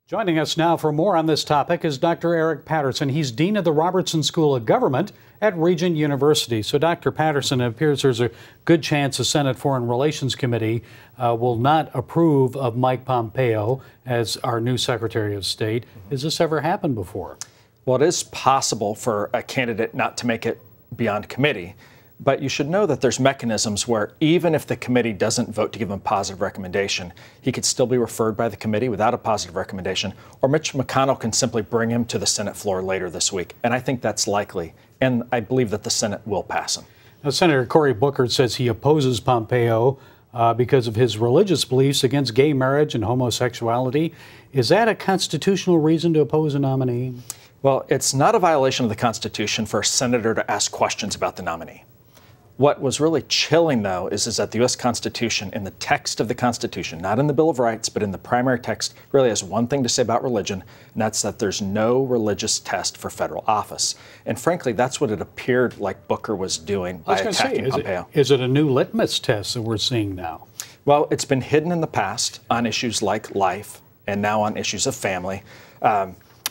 Joining us now for more on this topic is Dr. Eric Patterson. He's Dean of the Robertson School of Government at Regent University. So, Dr. Patterson, it appears there's a good chance the Senate Foreign Relations Committee will not approve of Mike Pompeo as our new Secretary of State. Has this ever happened before? Well, it is possible for a candidate not to make it beyond committee. But you should know that there's mechanisms where even if the committee doesn't vote to give him a positive recommendation, he could still be referred by the committee without a positive recommendation, or Mitch McConnell can simply bring him to the Senate floor later this week. And I think that's likely. And I believe that the Senate will pass him. Now, Senator Cory Booker says he opposes Pompeo because of his religious beliefs against gay marriage and homosexuality. Is that a constitutional reason to oppose a nominee? Well, it's not a violation of the Constitution for a senator to ask questions about the nominee. What was really chilling, though, is that the U.S. Constitution, in the text of the Constitution, not in the Bill of Rights, but in the primary text, really has one thing to say about religion, and that's that there's no religious test for federal office. And frankly, that's what it appeared like Booker was doing by attacking Pompeo. Is it a new litmus test that we're seeing now? Well, it's been hidden in the past on issues like life and now on issues of family.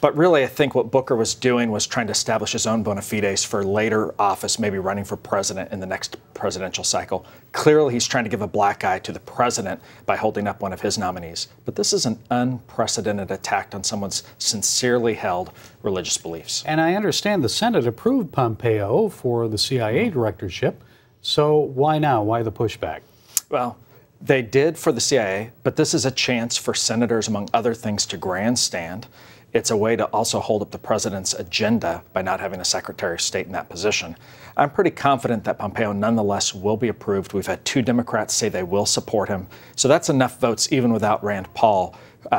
But really, I think what Booker was doing was trying to establish his own bona fides for later office, maybe running for president in the next presidential cycle. Clearly, he's trying to give a black eye to the president by holding up one of his nominees. But this is an unprecedented attack on someone's sincerely held religious beliefs. And I understand the Senate approved Pompeo for the CIA directorship. So why now? Why the pushback? Well, they did for the CIA, but this is a chance for senators, among other things, to grandstand. It's a way to also hold up the president's agenda by not having a Secretary of State in that position. I'm pretty confident that Pompeo nonetheless will be approved. We've had 2 Democrats say they will support him. So that's enough votes, even without Rand Paul,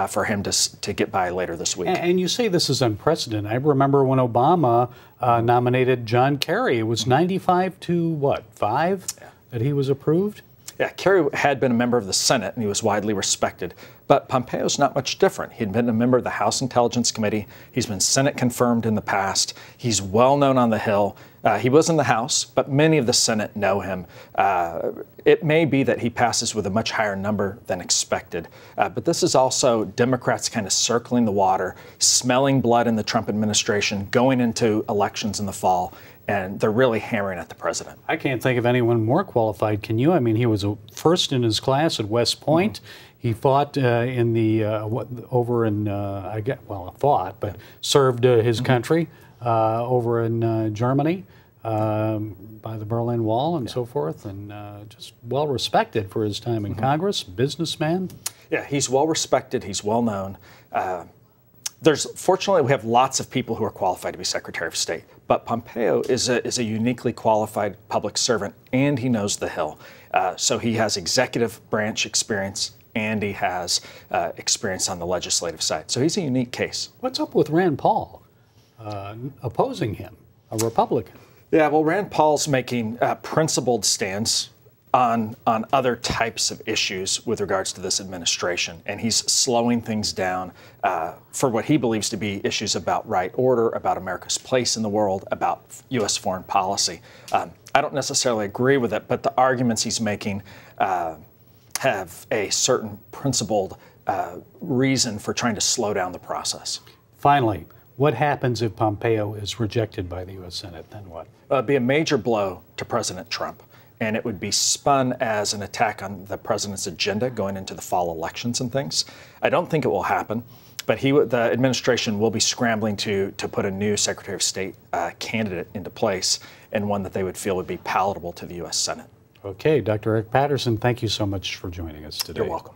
for him to get by later this week. And you say this is unprecedented. I remember when Obama nominated John Kerry. It was 95 to what, 5 that he was approved? Yeah, Kerry had been a member of the Senate, and he was widely respected. But Pompeo's not much different. He'd been a member of the House Intelligence Committee. He's been Senate confirmed in the past. He's well known on the Hill. He was in the House, but many of the Senate know him. It may be that he passes with a much higher number than expected. But this is also Democrats kind of circling the water, smelling blood in the Trump administration, going into elections in the fall. And they're really hammering at the president. I can't think of anyone more qualified. Can you? I mean, he was a first in his class at West Point. He fought in the over in served his country over in Germany by the Berlin Wall and so forth, and just well respected for his time in Congress. Businessman. Yeah, he's well respected. He's well known. Fortunately, we have lots of people who are qualified to be Secretary of State, but Pompeo is a uniquely qualified public servant, and he knows the Hill. So he has executive branch experience, and he has experience on the legislative side. So he's a unique case. What's up with Rand Paul opposing him, a Republican? Yeah, well, Rand Paul's making principled stands on other types of issues with regards to this administration. And he's slowing things down for what he believes to be issues about right order, about America's place in the world, about U.S. foreign policy. I don't necessarily agree with it, but the arguments he's making have a certain principled reason for trying to slow down the process. Finally, what happens if Pompeo is rejected by the U.S. Senate? Then what? It'd be a major blow to President Trump. And it would be spun as an attack on the president's agenda going into the fall elections and things. I don't think it will happen, but the administration will be scrambling to put a new Secretary of State candidate into place, and one that they would feel would be palatable to the U.S. Senate. Okay, Dr. Eric Patterson, thank you so much for joining us today. You're welcome.